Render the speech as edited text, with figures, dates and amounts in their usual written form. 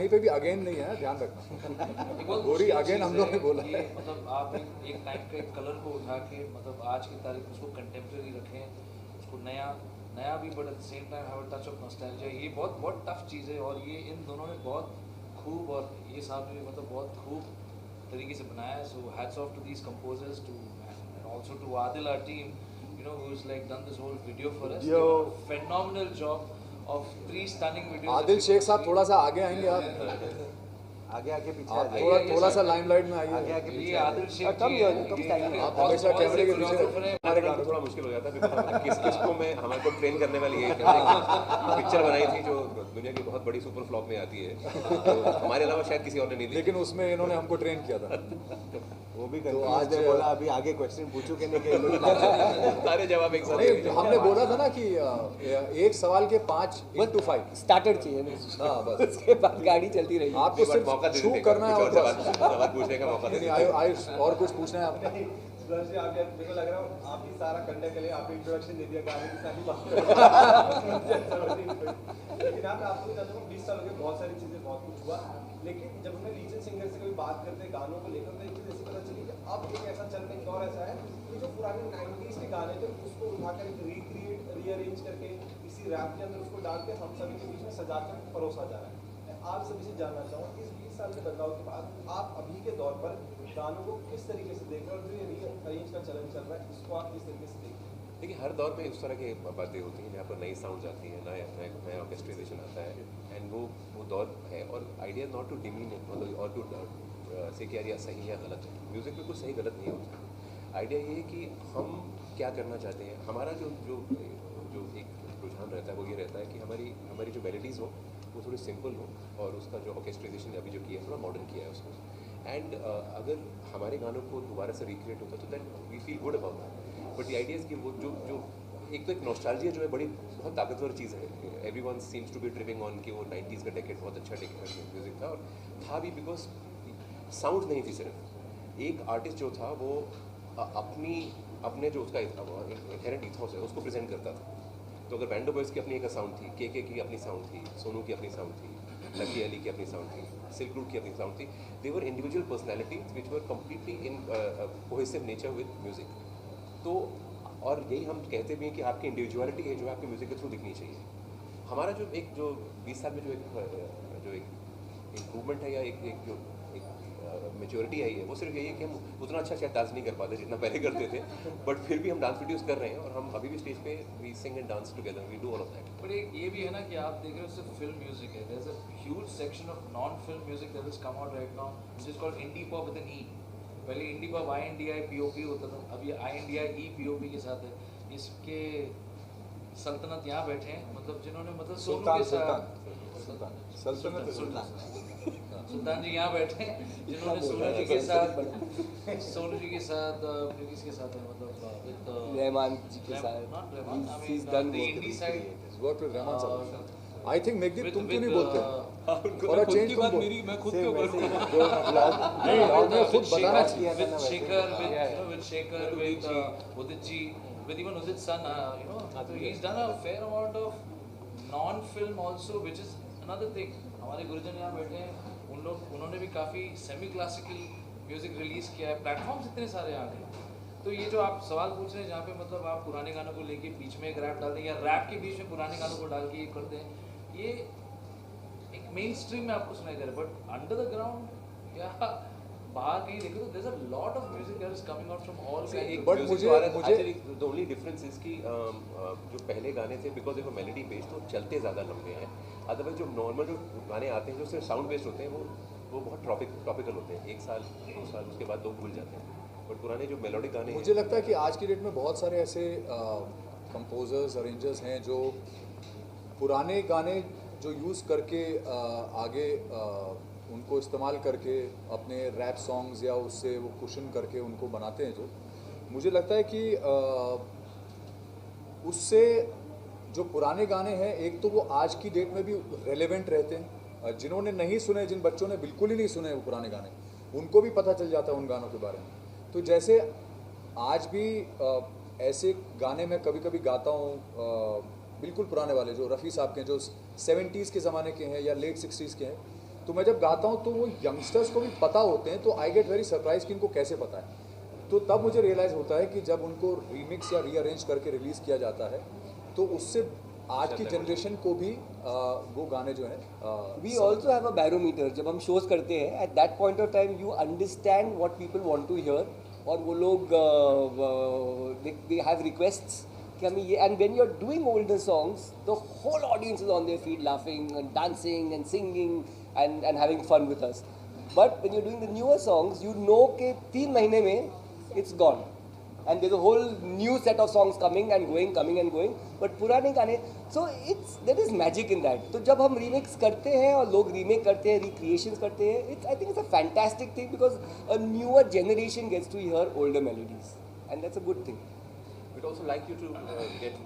कहीं पे भी अगेन नहीं है, ध्यान रखना। गोरी अगेन हम लोग ने बोला है। मतलब आप एक टाइम के कलर को उठा के मतलब आज की तारीख उसको कंटेम्प्रेरी रखें, उसको नया भी, but at the same time have a touch of nostalgia. ये बहुत बहुत टफ चीज़ है और ये इन दोनों ने बहुत खूब, और ये साहब ने मतलब बहुत खूब तरीके से बनाया है। So hats off to these composers, to and also to Adil, our team, you know, who's like done this whole video for us. Phenomenal job of 3 stunning videos. Adil Sheikh साहब थोड़ा सा आगे आएंगे आप? आगे आगे पीछे थोड़ा सा लाइमलाइट में आइए। आगे आगे ये आदिल शेख कम जी हैं, आप हमेशा कैमरे के पीछे। हमारे गाना थोड़ा मुश्किल हो जाता है, किसको मैं हमारे को ट्रेन करने वाली है। पिक्चर बनाई थी जो दुनिया की बहुत बड़ी सुपर फ्लॉप में आती है, तो हमारे अलावा शायद किसी और ने नहीं दी, लेकिन उसमें इन्होंने हमको ट्रेन किया था। वो भी तो आज बोला अभी आगे क्वेश्चन पूछो कि नहीं कि सारे जवाब एक साथ नहीं, हमने बोला था ना कि एक सवाल के 5 into 5 स्टार्टर चाहिए ना। हाँ बस, उसके बाद गाड़ी चलती रहेगी। आपको सिर्फ मौका दे छू देते करना है और सवाल पूछने का मौका दे नहीं, देते। आयुष और कुछ पूछना है आपने? सुधांशु जी, आप मेरे को लग रहा है आप ही सारा कंटेंट के लिए आपने इंट्रोडक्शन दे दिया, गाने की सारी बात। लेकिन आप आपको जानते हो 20 साल हो गए, बहुत सारी चीज़ें बहुत कुछ हुआ, लेकिन जब हमें रीजन सिंगर से कोई बात करते हैं गानों को लेकर, तो एक चीज़ ऐसी पता चली कि अब एक ऐसा चल रहा है, एक और ऐसा है कि जो पुराने 90s के गाने थे उसको उठाकर रिक्रिएट रीअरेंज करके किसी रैप के अंदर उसको डाल के हम सभी के बीच में सजा कर परोसा जा रहा है। मैं आप सभी से जानना चाहूँगा इस 20 साल के बदलाव के बाद आप अभी के दौर पर गानों को किस तरीके से देख रहे हैं, और जो ये रीअरेंज का चलन चल रहा है इसको आप किस तरीके से देख रहे हैं? देखिए, हर दौर में उस तरह की बातें होती हैं जहाँ पर नई साउंड आती है, नया ऑर्केस्ट्रेशन आता है, एंड वो दौर है। और idea not to demean it, मतलब और टू से क्या सही है गलत है, म्यूज़िक में कुछ सही गलत नहीं होता। आइडिया ये है कि हम क्या करना चाहते हैं। हमारा जो जो जो एक रुझान रहता है वो ये रहता है कि हमारी जो मेलोडीज़ हो वो थोड़ी सिंपल हो, और उसका जो ऑर्केस्ट्रेशन अभी जो किया है थोड़ा मॉडर्न किया है उसको। एंड अगर हमारे गानों को दोबारा से रिक्रिएट होता तो that we feel good about that. But the idea कि वो जो एक तो एक नॉस्टैल्जिया जो है बड़ी बहुत ताकतवर चीज़ है। Everyone seems to be driving on कि वो 90s का डेकेड बहुत अच्छा डेकेड म्यूज़िक था, और था भी बिकॉज साउंड नहीं थी। सिर्फ एक आर्टिस्ट जो था वो अपने जो उसका इनहेरेंट इथॉस है उसको प्रेजेंट करता था। तो अगर बैंडो बॉयज़ की अपनी एक साउंड थी, के की अपनी साउंड थी, सोनू की अपनी साउंड थी, लकी अली की अपनी साउंड थी, सिल्क रूट की अपनी साउंड थी, they were individual personalities which were completely in cohesive nature with music. तो और यही हम कहते भी हैं कि आपकी इंडिविजुअलिटी है जो आपके म्यूज़िक के थ्रू दिखनी चाहिए। हमारा जो 20 साल में जो एक इम्प्रूवमेंट है या एक मेच्योरिटी आई है, वो सिर्फ यही है कि हम उतना अच्छा शायद डांस नहीं कर पाते जितना पहले करते थे, बट फिर भी हम डांस वीडियोस कर रहे हैं, और हम अभी भी स्टेज पे we sing and dance together, we do all of that. But एक ये भी है ना कि आप देख रहे हो सिर्फ फिल्म म्यूजिक है, there is a huge section of non film music that has come out right now, which is called indie pop with an E. पहले इंडी पॉप INDI-POP होता था, अब ये INDI-EPOP के साथ है। इसके सल्तनत यहाँ बैठे हैं, मतलब जिन्होंने मतलब सोनू के साथ सुल्तान जी यहाँ बैठे हैं, जिन्होंने सोनू जी के साथ किसके साथ है, मतलब रहमान जी के साथ not Rahman, I He's mean done the work indie with side work with Rahman साहब। आई थिंक मेघदीप तुम क्यों नहीं बोलते? और और चेंज तुम बोल। मैं खुद क्यों करूँ? नहीं, और मैं खुद बताना चाहिए। with Shekhar, with Udit ji, with even Udit's son, so he's done a fair amount of non-film also, which is another thing. हमारे गुरुजन यहाँ बैठे हैं, उन्होंने भी काफ़ी सेमी क्लासिकल म्यूजिक रिलीज किया है, प्लेटफॉर्म्स इतने सारे आ गए। तो ये जो आप सवाल पूछ रहे हैं जहाँ पे मतलब आप पुराने गानों को लेके बीच में एक रैप डाल दें, या रैप के बीच में पुराने गानों को डाल के ये करते हैं, ये एक मेन स्ट्रीम में आपको सुनाई दे रहा है, बट अंडर द ग्राउंड या बाहर कहीं देखो तो there is a lot of music that is coming out from all kind. But मुझे द ओनली डिफरेंस इज कि जो पहले गाने थे बिकॉज देखो मेलोडी बेस्ड तो चलते ज़्यादा लंबे हैं। अदरवाइज जो नॉर्मल जो गाने आते हैं जो सिर्फ साउंड बेस्ड होते हैं वो बहुत टॉपिकल होते हैं, 1 साल 2 साल उसके बाद लोग भूल जाते हैं। बट पुराने जो मेलोडिक गाने मुझे लगता है कि आज की डेट में बहुत सारे ऐसे कंपोजर्स अरेंजर्स हैं जो पुराने गाने जो यूज़ करके आगे उनको इस्तेमाल करके अपने रैप सॉन्ग्स या उससे वो कुशन करके उनको बनाते हैं। जो मुझे लगता है कि उससे जो पुराने गाने हैं, एक तो वो आज की डेट में भी रेलेवेंट रहते हैं। जिन्होंने नहीं सुने, जिन बच्चों ने बिल्कुल ही नहीं सुने वो पुराने गाने, उनको भी पता चल जाता है उन गानों के बारे में। तो जैसे आज भी ऐसे गाने मैं कभी कभी गाता हूँ, बिल्कुल पुराने वाले जो रफ़ी साहब के हैं, जो 70s के ज़माने के हैं या लेट 60s के हैं, तो मैं जब गाता हूँ तो वो यंगस्टर्स को भी पता होते हैं, तो आई गेट वेरी सरप्राइज कि इनको कैसे पता है। तो तब मुझे रियलाइज़ होता है कि जब उनको रीमिक्स या रीअरेंज करके रिलीज़ किया जाता है तो उससे आज की जनरेशन को भी वो गाने जो हैं we also have a barometer. जब हम शोज करते हैं at that point of time you understand what people want to hear, और वो लोग दे हैव रिक्वेस्ट्स कि हमें ये, and when you are doing older songs the whole audience is on their feet laughing and dancing and singing and having fun with us. But when you are doing the newer songs you know कि 3 महीने में it's gone and there's a whole new set of songs coming and going, but पुराने गाने, so there is magic in that. तो जब हम remix करते हैं और लोग remake करते हैं, recreations करते हैं, I think it's a fantastic thing because a newer generation gets to hear older melodies and that's a good thing. We'd also like you to get